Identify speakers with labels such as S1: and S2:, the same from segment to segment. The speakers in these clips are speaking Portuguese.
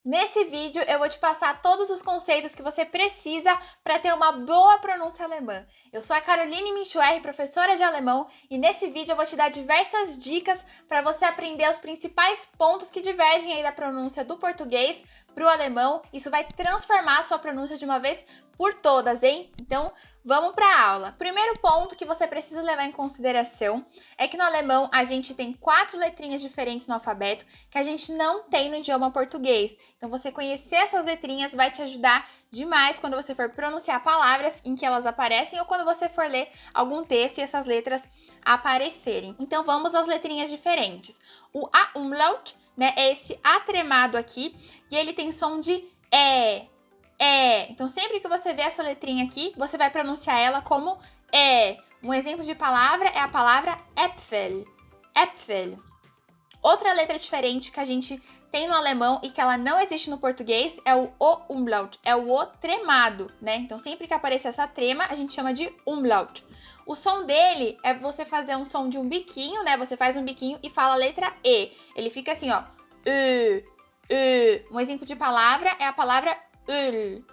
S1: Nesse vídeo, eu vou te passar todos os conceitos que você precisa para ter uma boa pronúncia alemã. Eu sou a Caroline Minchuer, professora de alemão, e nesse vídeo eu vou te dar diversas dicas para você aprender os principais pontos que divergem aí da pronúncia do português para o alemão. Isso vai transformar a sua pronúncia de uma vez por todas, hein? Então, vamos para a aula. Primeiro ponto que você precisa levar em consideração é que no alemão a gente tem 4 letrinhas diferentes no alfabeto que a gente não tem no idioma português. Então, você conhecer essas letrinhas vai te ajudar demais quando você for pronunciar palavras em que elas aparecem ou quando você for ler algum texto e essas letras aparecerem. Então, vamos às letrinhas diferentes. O A-Umlaut, né, é esse A tremado aqui e ele tem som de E. Então, sempre que você vê essa letrinha aqui, você vai pronunciar ela como E. Um exemplo de palavra é a palavra Äpfel. Äpfel. Outra letra diferente que a gente tem no alemão e que ela não existe no português é o O-Umlaut, é o O tremado, né? Então, sempre que aparecer essa trema, a gente chama de Umlaut. O som dele é você fazer um som de um biquinho, né? Você faz um biquinho e fala a letra E. Ele fica assim, ó. Um exemplo de palavra é a palavra Öl.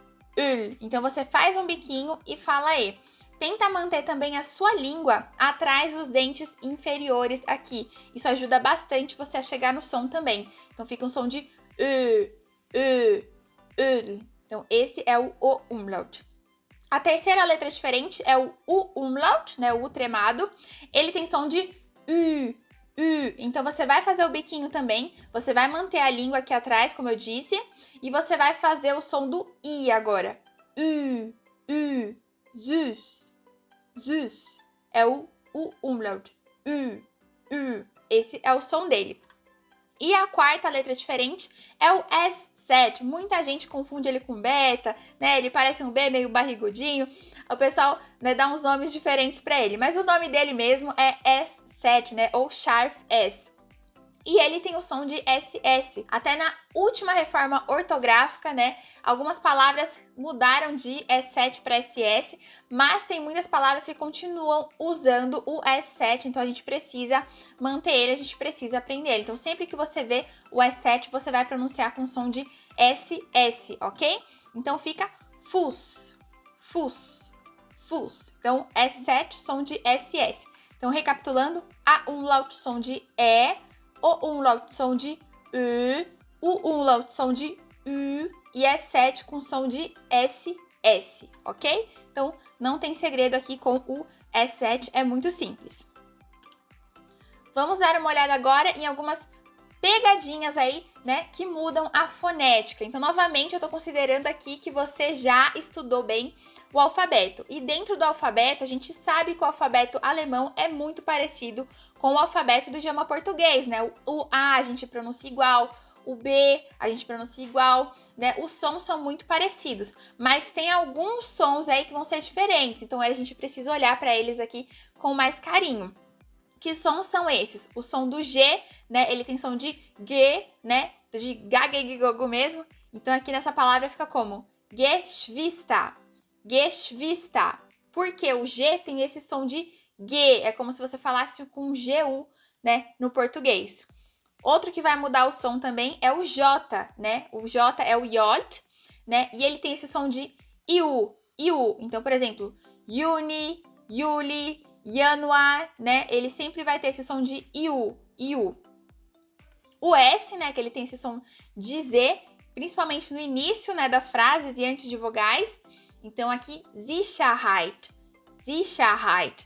S1: Então, você faz um biquinho e fala E. Tenta manter também a sua língua atrás dos dentes inferiores aqui. Isso ajuda bastante você a chegar no som também. Então, fica um som de Então, esse é o O-Umlaut. A terceira letra diferente é o U-Umlaut, né? O U tremado. Ele tem som de U. Então, você vai fazer o biquinho também. Você vai manter a língua aqui atrás, como eu disse. E você vai fazer o som do I agora. Süß. Süß. É o U-Umlaut. Esse é o som dele. E a quarta letra diferente é o S7. Muita gente confunde ele com beta, né? Ele parece um B meio barrigudinho. O pessoal, né, dá uns nomes diferentes para ele. Mas o nome dele mesmo é S7, né? Ou Scharf S. E ele tem o som de SS. Até na última reforma ortográfica, né? Algumas palavras mudaram de S7 para SS, mas tem muitas palavras que continuam usando o S7, então a gente precisa manter ele, a gente precisa aprender ele. Então, sempre que você vê o S7, você vai pronunciar com som de SS, ok? Então, fica Fuß. Então, S7, som de SS. Então, recapitulando, A-Umlaut, som de E, O-Umlaut, som de Ö, U-Umlaut, som de U e S7 com som de SS, ok? Então, não tem segredo aqui com o S7, é muito simples. Vamos dar uma olhada agora em algumas pegadinhas aí, né, que mudam a fonética. Então, novamente, eu tô considerando aqui que você já estudou bem o alfabeto. E dentro do alfabeto, a gente sabe que o alfabeto alemão é muito parecido com o alfabeto do idioma português, né? O A a gente pronuncia igual, o B a gente pronuncia igual, né? Os sons são muito parecidos, mas tem alguns sons aí que vão ser diferentes. Então, a gente precisa olhar para eles aqui com mais carinho. Que sons são esses? O som do G, né? Ele tem som de G, né? De gagegigogo mesmo. Então, aqui nessa palavra fica como Geschwister. Geschwister. Porque o G tem esse som de G. É como se você falasse com GU, né? No português. Outro que vai mudar o som também é o J, né? O J é o Jot, né? E ele tem esse som de IU. Então, por exemplo, Juni, Juli, Januar, né? Ele sempre vai ter esse som de IU. O S, né? Que ele tem esse som de Z, principalmente no início, né, das frases e antes de vogais. Então, aqui, Sicherheit,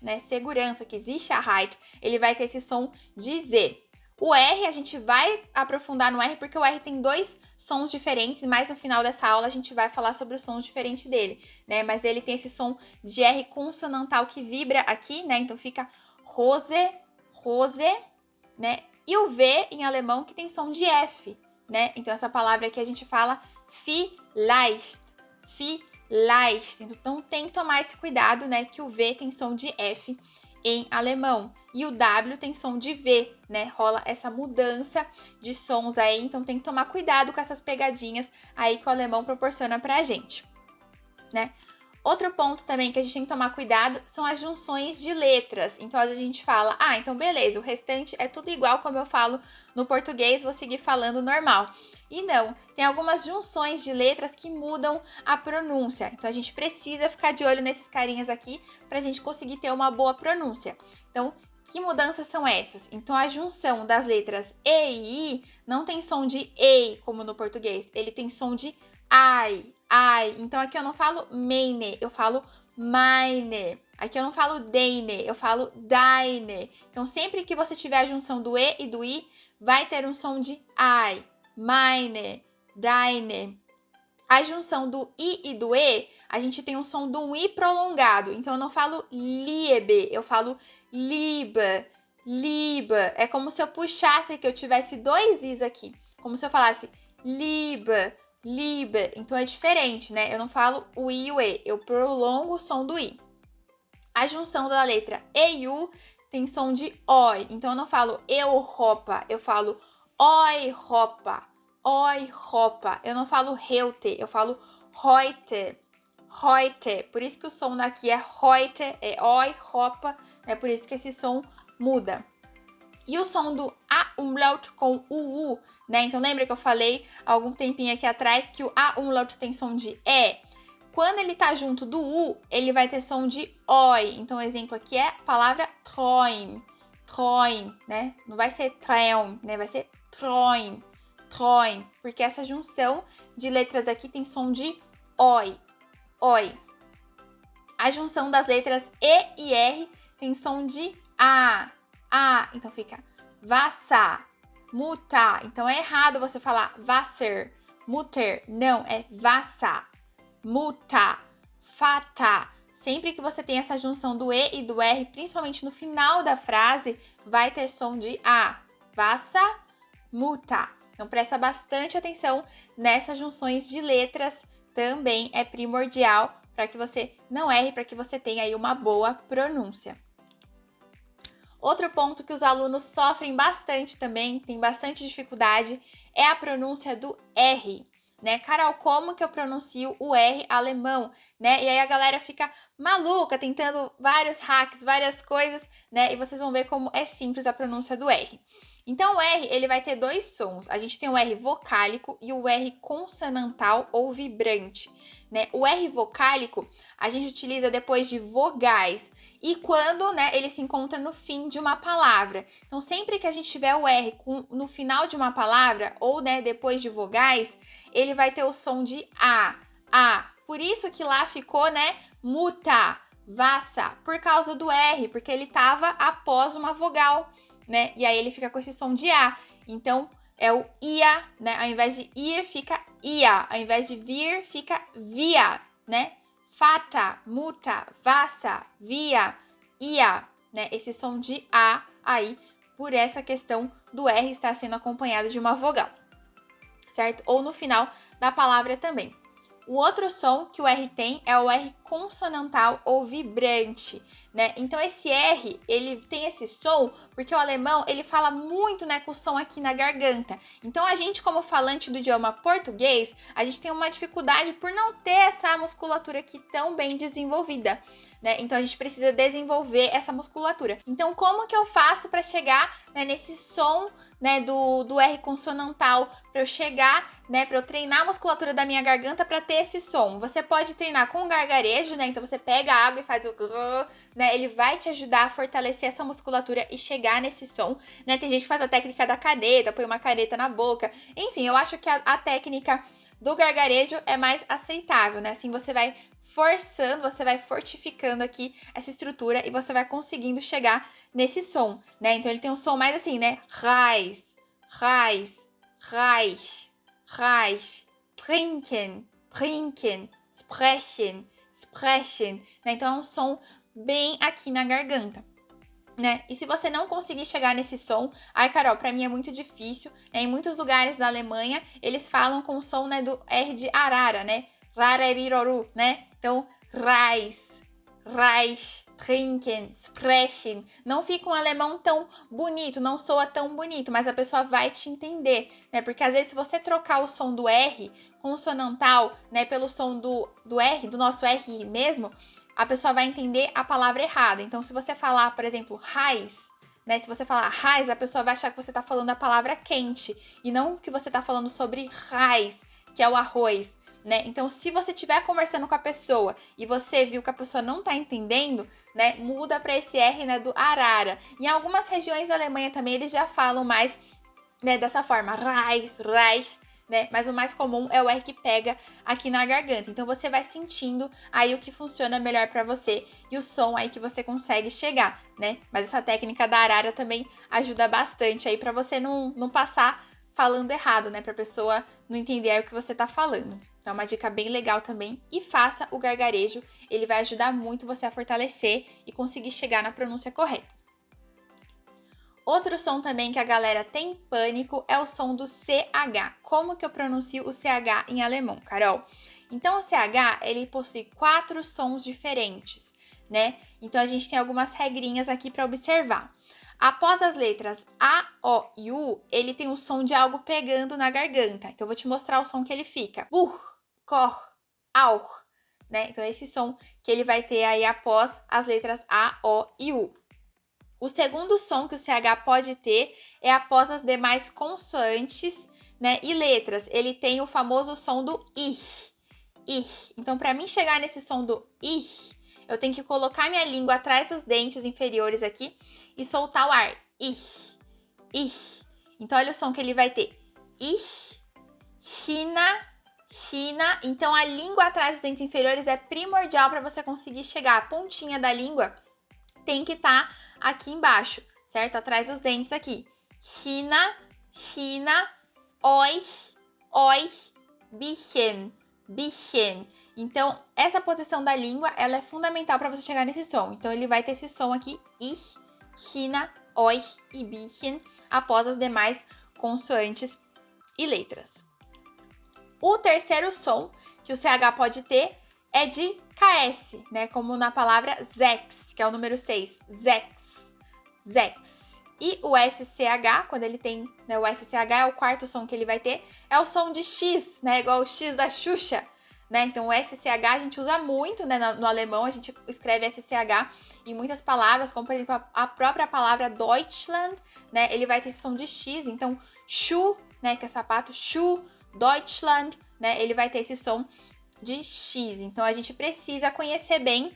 S1: né? Segurança aqui, Sicherheit. Ele vai ter esse som de Z. O R, a gente vai aprofundar no R, porque o R tem 2 sons diferentes, mas no final dessa aula a gente vai falar sobre os sons diferentes dele, né? Mas ele tem esse som de R consonantal que vibra aqui, né? Então fica Rose, né? E o V em alemão que tem som de F, né? Então essa palavra aqui a gente fala vielleicht. Então tem que tomar esse cuidado, né? Que o V tem som de F em alemão. E o W tem som de V, né? Rola essa mudança de sons aí, então tem que tomar cuidado com essas pegadinhas aí que o alemão proporciona pra gente, né? Outro ponto também que a gente tem que tomar cuidado são as junções de letras. Então, às vezes a gente fala, então beleza, o restante é tudo igual como eu falo no português, vou seguir falando normal. E não, tem algumas junções de letras que mudam a pronúncia. Então, a gente precisa ficar de olho nesses carinhas aqui para a gente conseguir ter uma boa pronúncia. Então, que mudanças são essas? Então, a junção das letras E e I não tem som de EI, como no português. Ele tem som de ai. Então, aqui eu não falo meine, eu falo meine. Aqui eu não falo deine, eu falo deine. Então, sempre que você tiver a junção do E e do I, vai ter um som de ai. Meine, deine. A junção do I e do E, a gente tem um som do I prolongado. Então, eu não falo liebe, eu falo liebe, liebe. É como se eu puxasse que eu tivesse dois Is aqui. Como se eu falasse liebe, liebe. Então, é diferente, né? Eu não falo o I e o E, eu prolongo o som do I. A junção da letra E e U tem som de OI. Então, eu não falo Europa, eu falo Europa. Europa. Eu não falo heute, eu falo heute. Heute. Por isso que o som daqui é heute, é Europa, é por isso que esse som muda. E o som do A-umlaut com o U, né? Então, lembra que eu falei há algum tempinho aqui atrás que o A-umlaut tem som de E? Quando ele tá junto do U, ele vai ter som de OI. Então, o exemplo aqui é a palavra Träum. Träum, né? Não vai ser Traum, né? Vai ser Träum. Träum, porque essa junção de letras aqui tem som de OI. OI. A junção das letras E e R tem som de A. A. Então fica Wasser, Mutter. Então é errado você falar Wasser, Mutter. Não, é Wasser, Mutter, Vater. Sempre que você tem essa junção do E e do R, principalmente no final da frase, vai ter som de A. Wasser, Mutter. Então, presta bastante atenção nessas junções de letras, também é primordial para que você não erre, para que você tenha aí uma boa pronúncia. Outro ponto que os alunos sofrem bastante também, tem bastante dificuldade, é a pronúncia do R, né? Carol, como que eu pronuncio o R alemão, né? E aí a galera fica maluca, tentando vários hacks, várias coisas, né? E vocês vão ver como é simples a pronúncia do R. Então, o R, ele vai ter dois sons. A gente tem o R vocálico e o R consonantal ou vibrante, né? O R vocálico, a gente utiliza depois de vogais e quando, né, ele se encontra no fim de uma palavra. Então, sempre que a gente tiver o R no final de uma palavra ou, né, depois de vogais, ele vai ter o som de A. Por isso que lá ficou, né, muta, vassa, por causa do R, porque ele estava após uma vogal, né? E aí ele fica com esse som de A. Então, é o ia, né? Ao invés de ir, fica ia. Ao invés de vir, fica via, né? Fata, muta, vassa, via, ia, né? Esse som de A aí, por essa questão do R estar sendo acompanhado de uma vogal, certo? Ou no final da palavra também. O outro som que o R tem é o R consonantal ou vibrante, né? Então, esse R, ele tem esse som porque o alemão, ele fala muito, né, com o som aqui na garganta. Então, a gente, como falante do idioma português, a gente tem uma dificuldade por não ter essa musculatura aqui tão bem desenvolvida, né? Então, a gente precisa desenvolver essa musculatura. Então, como que eu faço para chegar, né, nesse som, né, do R consonantal, para eu chegar, né, para eu treinar a musculatura da minha garganta para ter esse som? Você pode treinar com gargarejo, né? Então, você pega a água e faz o grrr, né? Ele vai te ajudar a fortalecer essa musculatura e chegar nesse som, né? Tem gente que faz a técnica da caneta, põe uma caneta na boca. Enfim, eu acho que a técnica do gargarejo é mais aceitável, né? Assim você vai forçando, você vai fortificando aqui essa estrutura e você vai conseguindo chegar nesse som, né? Então ele tem um som mais assim, né? Reis, reis, reis, reis, trinken, trinken, sprechen, sprechen, né? Então é um som bem aqui na garganta, né? E se você não conseguir chegar nesse som, ai, Carol, pra mim é muito difícil, né? Em muitos lugares da Alemanha, eles falam com o som, né, do R de arara, né? Rareriroru, né? Então, Reis, Reis, trinken, sprechen. Não fica um alemão tão bonito, não soa tão bonito, mas a pessoa vai te entender, né? Porque às vezes se você trocar o som do R consonantal, né, pelo som do R, do nosso R mesmo, a pessoa vai entender a palavra errada. Então, se você falar, por exemplo, Reis, né? Se você falar Reis, a pessoa vai achar que você tá falando a palavra quente e não que você tá falando sobre Reis, que é o arroz, né? Então, se você estiver conversando com a pessoa e você viu que a pessoa não tá entendendo, né? Muda para esse R, né? Do arara. Em algumas regiões da Alemanha também eles já falam mais, né? Dessa forma, Reis, Reis, né? Mas o mais comum é o R que pega aqui na garganta. Então, você vai sentindo aí o que funciona melhor para você e o som aí que você consegue chegar, né? Mas essa técnica da arara também ajuda bastante aí para você não passar falando errado, né? Pra pessoa não entender aí o que você tá falando. Então, é uma dica bem legal também. E faça o gargarejo, ele vai ajudar muito você a fortalecer e conseguir chegar na pronúncia correta. Outro som também que a galera tem pânico é o som do CH. Como que eu pronuncio o CH em alemão, Carol? Então, o CH, ele possui 4 sons diferentes, né? Então, a gente tem algumas regrinhas aqui para observar. Após as letras A, O e U, ele tem o som de algo pegando na garganta. Então, eu vou te mostrar o som que ele fica. Buh, Kor, Auch, né? Então, esse som que ele vai ter aí após as letras A, O e U. O segundo som que o CH pode ter é após as demais consoantes, né, e letras. Ele tem o famoso som do I. I. Então, para mim chegar nesse som do I, eu tenho que colocar minha língua atrás dos dentes inferiores aqui e soltar o ar. I. I. Então, olha o som que ele vai ter. I. China. China. Então, a língua atrás dos dentes inferiores é primordial para você conseguir chegar. A pontinha da língua tem que estar aqui embaixo, certo? Atrás dos dentes aqui. China, China, euch, euch, bisschen, bisschen. Então, essa posição da língua, ela é fundamental para você chegar nesse som. Então, ele vai ter esse som aqui, ich, China, euch e bisschen, após as demais consoantes e letras. O terceiro som que o CH pode ter é de KS, né? Como na palavra Sex, que é o número 6. Sex. Sex. E o SCH, quando ele tem, né, o SCH é o quarto som que ele vai ter, é o som de X, né? Igual o X da Xuxa, né? Então o SCH a gente usa muito, né, no alemão, a gente escreve SCH em muitas palavras, como por exemplo a própria palavra Deutschland, né? Ele vai ter esse som de X, então Schuh, né, que é sapato, Schuh, Deutschland, né? Ele vai ter esse som de X. Então, a gente precisa conhecer bem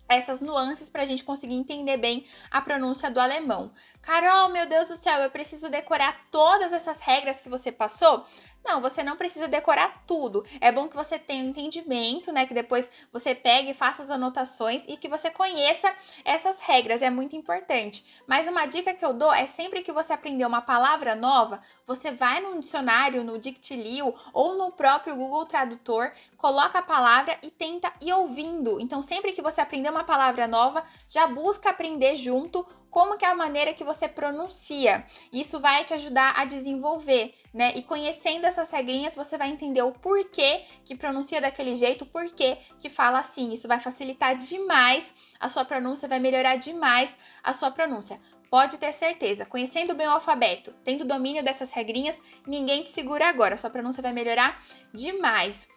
S1: essas nuances para a gente conseguir entender bem a pronúncia do alemão. Carol, meu Deus do céu, eu preciso decorar todas essas regras que você passou? Não, você não precisa decorar tudo. É bom que você tenha um entendimento, né? Que depois você pegue e faça as anotações e que você conheça essas regras. É muito importante. Mas uma dica que eu dou é sempre que você aprender uma palavra nova, você vai no dicionário, no Dictio ou no próprio Google Tradutor, coloca a palavra e tenta ir ouvindo. Então, sempre que você aprender uma palavra nova, já busca aprender junto como que é a maneira que você pronuncia. Isso vai te ajudar a desenvolver, né? E conhecendo essas regrinhas, você vai entender o porquê que pronuncia daquele jeito, o porquê que fala assim. Isso vai facilitar demais a sua pronúncia, vai melhorar demais a sua pronúncia. Pode ter certeza, conhecendo bem o alfabeto, tendo domínio dessas regrinhas, ninguém te segura agora. A sua pronúncia vai melhorar demais.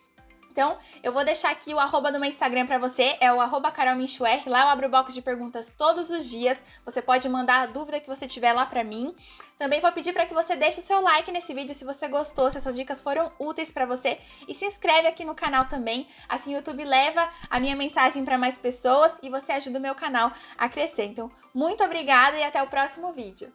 S1: Então, eu vou deixar aqui o arroba do meu Instagram para você, é o arroba carolminchuer, lá eu abro o box de perguntas todos os dias, você pode mandar a dúvida que você tiver lá para mim. Também vou pedir para que você deixe o seu like nesse vídeo se você gostou, se essas dicas foram úteis para você, e se inscreve aqui no canal também, assim o YouTube leva a minha mensagem para mais pessoas e você ajuda o meu canal a crescer. Então, muito obrigada e até o próximo vídeo.